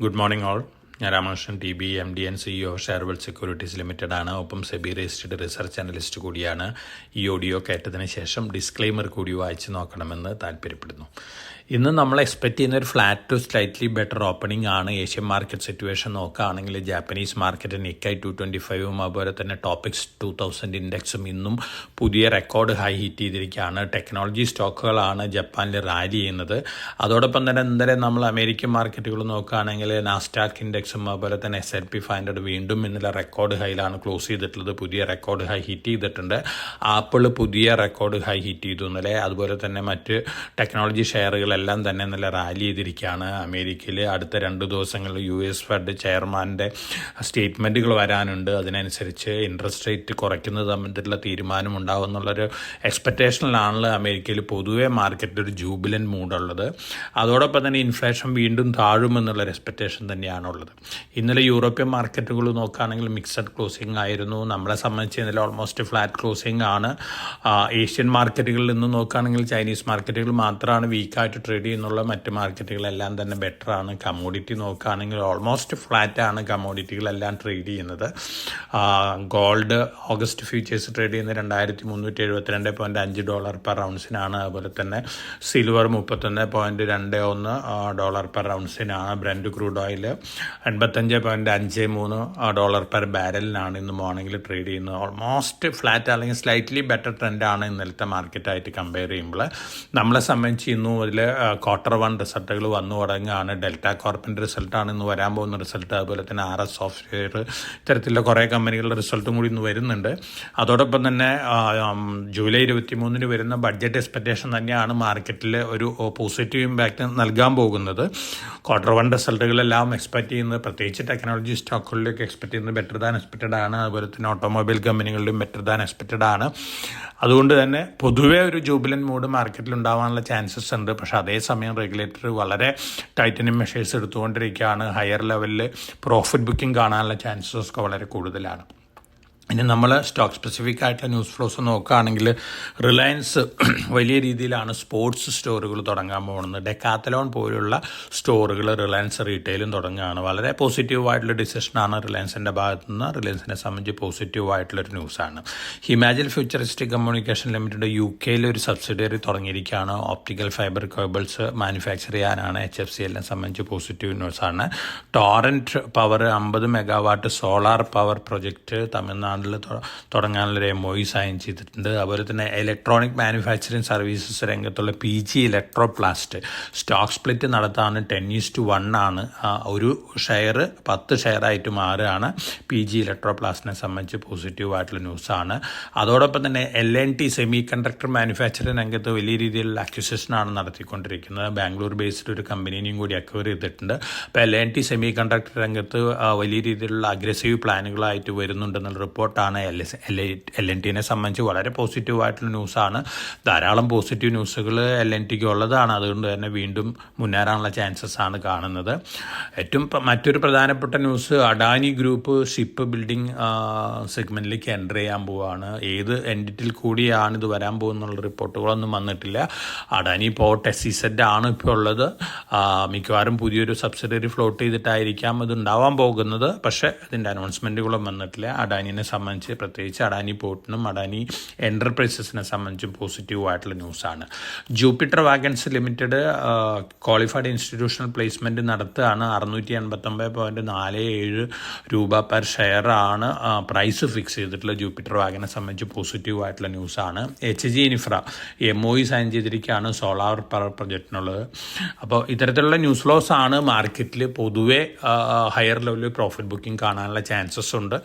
Good morning all. ഞാൻ Ramakrishnan T B MD and CEO Sharewealth securities limited ആണ്. ഒപ്പം SEBI registered research analyst കൂടിയാണ്. ഈ ഓഡിയോ കേട്ടതിന് ശേഷം ഡിസ്ക്ലെയിമർ കൂടി വായിച്ച് നോക്കണമെന്ന് താല്പര്യപ്പെടുന്നു. ഇന്ന് നമ്മൾ എക്സ്പെക്റ്റ് ചെയ്യുന്ന ഒരു flat to slightly better opening ആണ്. ഏഷ്യൻ മാർക്കറ്റ് സിറ്റുവേഷൻ നോക്കുകയാണെങ്കിൽ ജാപ്പനീസ് മാർക്കറ്റ് നിക്കൈ 225 അതുപോലെ തന്നെ ടോപ്പിക്സ് 2000 ഇൻഡെക്സും ഇന്നും പുതിയ റെക്കോർഡ് ഹൈ ഹിറ്റ് ചെയ്തിരിക്കുകയാണ്. ടെക്നോളജി സ്റ്റോക്കുകളാണ് ജപ്പാനിൽ റാലി ചെയ്യുന്നത്. അതോടൊപ്പം തന്നെ ഇന്നലെ നമ്മൾ അമേരിക്കൻ മാർക്കറ്റുകൾ നോക്കുകയാണെങ്കിൽ നാസ്ഡാക്ക് ഇൻഡെക്സും അതുപോലെ തന്നെ S&P 500 വീണ്ടും ഇന്നലെ റെക്കോർഡ് ഹൈയിലാണ് ക്ലോസ് ചെയ്തിട്ടുള്ളത്. പുതിയ റെക്കോർഡ് ഹൈ ഹിറ്റ് ചെയ്തിട്ടുണ്ട്. ആപ്പിൾ പുതിയ റെക്കോർഡ് ഹൈ ഹിറ്റ് ചെയ്തു ഇന്നലെ. അതുപോലെ തന്നെ മറ്റ് ടെക്നോളജി ഷെയറുകളെല്ലാം തന്നെ നല്ല റാലി ചെയ്തിരിക്കുകയാണ്. അമേരിക്കയിൽ അടുത്ത 2 ദിവസങ്ങളിൽ US ഫെഡ് ചെയർമാൻ്റെ സ്റ്റേറ്റ്മെൻറ്റുകൾ വരാനുണ്ട്. അതിനനുസരിച്ച് ഇൻട്രസ്റ്റ് റേറ്റ് കുറയ്ക്കുന്നത് സംബന്ധിച്ചുള്ള തീരുമാനം ഉണ്ടാവും എന്നുള്ളൊരു എക്സ്പെക്റ്റേഷനിലാണല്ലോ അമേരിക്കയിൽ പൊതുവേ മാർക്കറ്റിൽ ഒരു ജൂബിലൻ്റ് മൂഡുള്ളത്. അതോടൊപ്പം തന്നെ ഇൻഫ്ലേഷൻ വീണ്ടും താഴുമെന്നുള്ളൊരു എക്സ്പെക്റ്റേഷൻ തന്നെയാണുള്ളത്. ഇന്നലെ യൂറോപ്യൻ മാർക്കറ്റുകൾ നോക്കുകയാണെങ്കിൽ മിക്സഡ് ക്ലോസിംഗ് ആയിരുന്നു. നമ്മളെ സംബന്ധിച്ച് ഇന്നലെ ഓൾമോസ്റ്റ് ഫ്ലാറ്റ് ക്ലോസിംഗ് ആണ്. ഏഷ്യൻ മാർക്കറ്റുകളിൽ നിന്ന് നോക്കുകയാണെങ്കിൽ ചൈനീസ് മാർക്കറ്റുകൾ മാത്രമാണ് വീക്കായിട്ട് ട്രേഡ് ചെയ്യുന്നുള്ള. മറ്റ് മാർക്കറ്റുകളെല്ലാം തന്നെ ബെറ്ററാണ്. കമ്മോഡിറ്റി നോക്കുകയാണെങ്കിൽ ഓൾമോസ്റ്റ് ഫ്ലാറ്റാണ് കമ്മോഡിറ്റികളെല്ലാം ട്രേഡ് ചെയ്യുന്നത്. ഗോൾഡ് ഓഗസ്റ്റ് ഫ്യൂച്ചേഴ്സ് ട്രേഡ് ചെയ്യുന്നത് $2372.5 പെർ ഔൺസിനാണ്. അതുപോലെ തന്നെ സിൽവർ $31.21 പെർ ഔൺസിനാണ്. ബ്രന്റ് ക്രൂഡ് ഓയിൽ $85.53 പെർ ബാരലിനാണ് ഇന്ന് മോർണിംഗിൽ ട്രേഡ് ചെയ്യുന്നത്. ഓൾമോസ്റ്റ് ഫ്ലാറ്റ് അല്ലെങ്കിൽ സ്ലൈറ്റ്ലി ബെറ്റർ ട്രെൻഡാണ് ഇന്നലത്തെ മാർക്കറ്റായിട്ട് കമ്പയർ ചെയ്യുമ്പോൾ. നമ്മളെ സംബന്ധിച്ച് ഇന്നും അതിൽ Q1 റിസൾട്ടുകൾ വന്നു തുടങ്ങുകയാണ്. ഡെൽറ്റ കോർപ്പിൻ്റെ റിസൾട്ടാണ് ഇന്ന് വരാൻ പോകുന്ന റിസൾട്ട്. അതുപോലെ തന്നെ RS സോഫ്റ്റ്വെയർ ഇത്തരത്തിലുള്ള കുറേ കമ്പനികളുടെ റിസൾട്ടും കൂടി ഇന്ന് വരുന്നുണ്ട്. അതോടൊപ്പം തന്നെ ജൂലൈ 23 വരുന്ന ബഡ്ജറ്റ് എക്സ്പെക്റ്റേഷൻ തന്നെയാണ് മാർക്കറ്റിൽ ഒരു പോസിറ്റീവ് ഇമ്പാക്റ്റ് നൽകാൻ പോകുന്നത്. Q1 റിസൾട്ടുകളെല്ലാം എക്സ്പെക്റ്റ് ചെയ്യുന്നത്, പ്രത്യേകിച്ച് ടെക്നോളജി സ്റ്റോക്കുകളിലേക്ക് എക്സ്പെക്റ്റ് ചെയ്യുന്നത് ബെറ്റർ ദാൻ എക്സ്പെക്റ്റഡ് ആണ്. അതുപോലെ തന്നെ ഓട്ടോമൊബൈൽ കമ്പനികളിലും ബെറ്റർ ദാൻ എക്സ്പെക്റ്റഡ് ആണ്. അതുകൊണ്ട് തന്നെ പൊതുവേ ഒരു ജൂബിലൻ്റ് മൂഡ് മാർക്കറ്റിൽ ഉണ്ടാവാനുള്ള ചാൻസസ് ഉണ്ട്. പക്ഷേ അതേസമയം റെഗുലേറ്റർ വളരെ ടൈറ്റനിങ് മെഷേഴ്സ് എടുത്തുകൊണ്ടിരിക്കുകയാണ്. ഹയർ ലെവലിൽ പ്രോഫിറ്റ് ബുക്കിംഗ് കാണാനുള്ള ചാൻസസ് ഒക്കെ വളരെ കൂടുതലാണ്. ഇനി നമ്മൾ സ്റ്റോക്ക് സ്പെസിഫിക് ആയിട്ടുള്ള ന്യൂസ് ഫ്ലോസ് നോക്കുകയാണെങ്കിൽ റിലയൻസ് വലിയ രീതിയിലാണ് സ്പോർട്സ് സ്റ്റോറുകൾ തുടങ്ങാൻ പോകുന്നത്. ഡെക്കാത്തലോൺ പോലുള്ള സ്റ്റോറുകൾ റിലയൻസ് റീറ്റെയിലും തുടങ്ങുകയാണ്. വളരെ പോസിറ്റീവായിട്ടുള്ള ഡിസിഷനാണ് റിലയൻസിൻ്റെ ഭാഗത്തു നിന്ന്. റിലയൻസിനെ സംബന്ധിച്ച് പോസിറ്റീവായിട്ടുള്ളൊരു ന്യൂസാണ്. Himachal futuristic communication limited UK ഒരു സബ്സിഡിയറി തുടങ്ങിയിരിക്കുകയാണ്. ഓപ്റ്റിക്കൽ ഫൈബർ കേബിൾസ് മാനുഫാക്ചർ ചെയ്യാനാണ്. HFCLനെ സംബന്ധിച്ച് പോസിറ്റീവ് ന്യൂസാണ്. Torrent power 50 megawatt solar power project Tamil Nadu തുടങ്ങാനുള്ളൊരു MOU സൈൻ ചെയ്തിട്ടുണ്ട്. അതുപോലെ തന്നെ ഇലക്ട്രോണിക് മാനുഫാക്ചറിങ് സർവീസസ് രംഗത്തുള്ള PG ഇലക്ട്രോപ്ലാസ്റ്റ് സ്റ്റോക്ക് സ്പ്ലിറ്റ് നടത്താൻ 10:1 ആണ്. ഒരു ഷെയർ 10 ഷെയറായിട്ട് മാറുകയാണ്. PG ഇലക്ട്രോപ്ലാസ്റ്റിനെ സംബന്ധിച്ച് പോസിറ്റീവായിട്ടുള്ള ന്യൂസാണ്. അതോടൊപ്പം തന്നെ LNT സെമി കണ്ടക്ടർ മാനുഫാക്ചറിങ് രംഗത്ത് വലിയ രീതിയിലുള്ള അക്വിസിഷനാണ് നടത്തിക്കൊണ്ടിരിക്കുന്നത്. ബാംഗ്ലൂർ ബേസ്ഡ് ഒരു കമ്പനീനെയും കൂടി അക്വയർ ചെയ്തിട്ടുണ്ട്. അപ്പോൾ LNT സെമി കണ്ടക്ടർ രംഗത്ത് വലിയ രീതിയിലുള്ള അഗ്രസീവ് പ്ലാനുകളായിട്ട് വരുന്നുണ്ടെന്നുള്ള റിപ്പോർട്ടാണ്. LNTനെ സംബന്ധിച്ച് വളരെ പോസിറ്റീവായിട്ടുള്ള ന്യൂസാണ്. ധാരാളം പോസിറ്റീവ് ന്യൂസുകൾ LNTക്ക് ഉള്ളതാണ്. അതുകൊണ്ട് തന്നെ വീണ്ടും മുന്നേറാനുള്ള ചാൻസസ് ആണ് കാണുന്നത്. മറ്റൊരു പ്രധാനപ്പെട്ട news, Adani group ship building സെഗ്മെൻറ്റിലേക്ക് എൻ്റർ ചെയ്യാൻ പോവുകയാണ്. ഏത് എൻറ്റിറ്റിയിൽ കൂടിയാണ് ഇത് വരാൻ പോകുന്നുള്ള റിപ്പോർട്ടുകളൊന്നും വന്നിട്ടില്ല. അഡാനി പോർട്ട് SEZ ആണ് ഇപ്പോൾ ഉള്ളത്. മിക്കവാറും പുതിയൊരു സബ്സിഡറി ഫ്ലോട്ട് ചെയ്തിട്ടായിരിക്കാം ഇത് ഉണ്ടാവാൻ പോകുന്നത്. പക്ഷേ ഇതിൻ്റെ അനൗൺസ്മെൻറ്റുകളും വന്നിട്ടില്ല. അഡാനിനെ സംബന്ധിച്ച്, പ്രത്യേകിച്ച് അഡാനി പോർട്ടിനും അഡാനി എൻ്റർപ്രൈസസിനെ സംബന്ധിച്ചും പോസിറ്റീവായിട്ടുള്ള ന്യൂസാണ്. Jupiter wagons limited qualified institutional placement നടത്തുകയാണ്. 689.47 പെർ ഷെയറാണ് പ്രൈസ് ഫിക്സ് ചെയ്തിട്ടുള്ള ജൂപ്പിറ്റർ വാഗനെ സംബന്ധിച്ച് പോസിറ്റീവായിട്ടുള്ള ന്യൂസാണ്. HG ഇൻഫ്ര MOU സൈൻ ചെയ്തിരിക്കുകയാണ് സോളാർ പവർ പ്രൊജക്റ്റിനുള്ളത്. അപ്പോൾ ഇത്തരത്തിലുള്ള ന്യൂസ് ഫ്ലോസ് ആണ് മാർക്കറ്റിൽ പൊതുവെ ഹയർ ലെവലിൽ പ്രോഫിറ്റ് ബുക്കിംഗ് കാണാനുള്ള ചാൻസസ് ഉണ്ട്.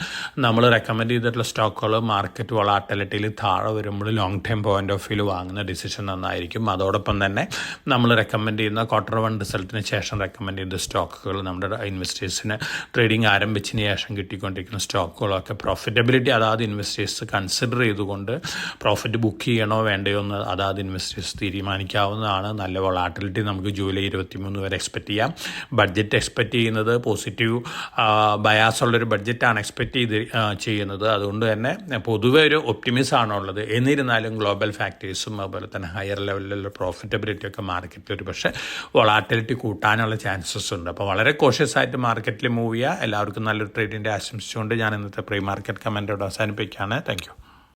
നമ്മൾ റെക്കമെൻഡ് ചെയ്തിട്ടുള്ള സ്റ്റോക്കുകൾ മാർക്കറ്റ് വൊളാറ്റിലിറ്റിയിൽ താഴെ വരുമ്പോൾ long time point of view വാങ്ങുന്ന ഡിസിഷൻ നന്നായിരിക്കും. അതോടൊപ്പം തന്നെ നമ്മൾ റെക്കമെൻഡ് ചെയ്യുന്ന Q1 റിസൾട്ടിന് ശേഷം റെക്കമെൻഡ് ചെയ്ത സ്റ്റോക്കുകൾ നമ്മുടെ ഇൻവെസ്റ്റേഴ്സിന് ട്രേഡിംഗ് ആരംഭിച്ചതിന് ശേഷം കിട്ടിക്കൊണ്ടിരിക്കുന്ന സ്റ്റോക്കുകളൊക്കെ പ്രോഫിറ്റബിലിറ്റി അതാത് ഇൻവെസ്റ്റേഴ്സ് കൺസിഡർ ചെയ്തുകൊണ്ട് പ്രോഫിറ്റ് ബുക്ക് ചെയ്യണോ വേണ്ടയോ എന്ന് അതാത് ഇൻവെസ്റ്റേഴ്സ് തീരുമാനിക്കാവുന്നതാണ്. നല്ല വൊളാറ്റിലിറ്റി നമുക്ക് ജൂലൈ 23 വരെ എക്സ്പെക്റ്റ് ചെയ്യാം. ബഡ്ജറ്റ് എക്സ്പെക്റ്റ് ചെയ്യുന്നത് പോസിറ്റീവ് ബയാസുള്ളൊരു ബഡ്ജറ്റാണ് എക്സ്പെക്റ്റ് ചെയ്യുന്നത്. ചെയ്യുന്നത്. അതുകൊണ്ട് തന്നെ പൊതുവെ ഒരു ഒപ്റ്റിമിസം ആണുള്ളത്. എന്നിരുന്നാലും ഗ്ലോബൽ ഫാക്ടേഴ്സും അതുപോലെ തന്നെ ഹയർ ലെവലിലുള്ള പ്രോഫിറ്റബിലിറ്റി ഒക്കെ മാർക്കറ്റിൽ ഒരു പക്ഷേ വോളാറ്റിലിറ്റി കൂട്ടാനുള്ള ചാൻസസ് ഉണ്ട്. അപ്പോൾ വളരെ കോഷ്യസ് ആയിട്ട് മാർക്കറ്റിൽ മൂവ് ചെയ്യുക. എല്ലാവർക്കും നല്ലൊരു ട്രേഡിൻ്റെ ആശംസിച്ചുകൊണ്ട് ഞാൻ ഇന്നത്തെ പ്രീ മാർക്കറ്റ് കമൻറ്റോട് അവസാനിപ്പിക്കുകയാണ്. Thank you.